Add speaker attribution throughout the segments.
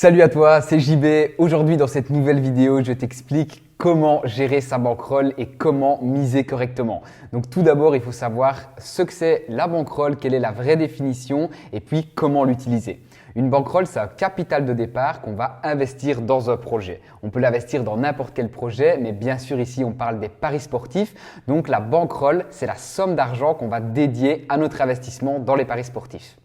Speaker 1: Salut à toi, c'est JB. Aujourd'hui dans cette nouvelle vidéo, je t'explique comment gérer sa bankroll et comment miser correctement. Donc tout d'abord, il faut savoir ce que c'est la bankroll, quelle est la vraie définition et puis comment l'utiliser. Une bankroll, c'est un capital de départ qu'on va investir dans un projet. On peut l'investir dans n'importe quel projet, mais bien sûr ici on parle des paris sportifs. Donc la bankroll, c'est la somme d'argent qu'on va dédier à notre investissement dans les paris sportifs.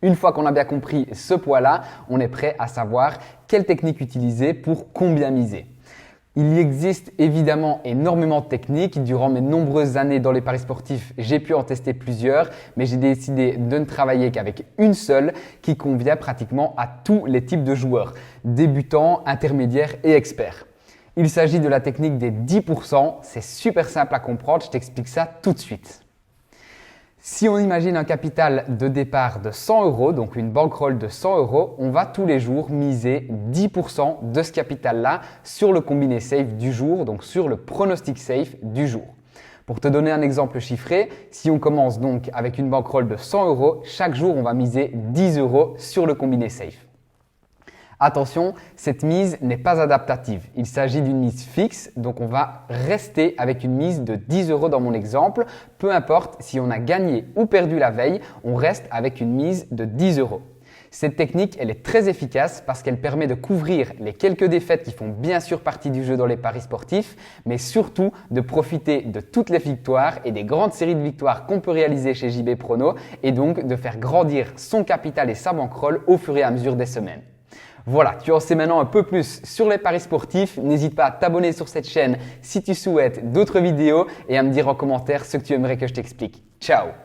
Speaker 1: Une fois qu'on a bien compris ce poids-là, on est prêt à savoir quelle technique utiliser pour combien miser. Il y existe évidemment énormément de techniques. Durant mes nombreuses années dans les paris sportifs, j'ai pu en tester plusieurs, mais j'ai décidé de ne travailler qu'avec une seule qui convient pratiquement à tous les types de joueurs, débutants, intermédiaires et experts. Il s'agit de la technique des 10%. C'est super simple à comprendre, je t'explique ça tout de suite. Si on imagine un capital de départ de 100 €, donc une bankroll de 100 €, on va tous les jours miser 10% de ce capital-là sur le combiné safe du jour, donc sur le pronostic safe du jour. Pour te donner un exemple chiffré, si on commence donc avec une bankroll de 100 €, chaque jour on va miser 10 € sur le combiné safe. Attention, cette mise n'est pas adaptative. Il s'agit d'une mise fixe, donc on va rester avec une mise de 10 € dans mon exemple. Peu importe si on a gagné ou perdu la veille, on reste avec une mise de 10 €. Cette technique, elle est très efficace parce qu'elle permet de couvrir les quelques défaites qui font bien sûr partie du jeu dans les paris sportifs, mais surtout de profiter de toutes les victoires et des grandes séries de victoires qu'on peut réaliser chez JB Prono et donc de faire grandir son capital et sa bankroll au fur et à mesure des semaines. Voilà, tu en sais maintenant un peu plus sur les paris sportifs. N'hésite pas à t'abonner sur cette chaîne si tu souhaites d'autres vidéos et à me dire en commentaire ce que tu aimerais que je t'explique. Ciao!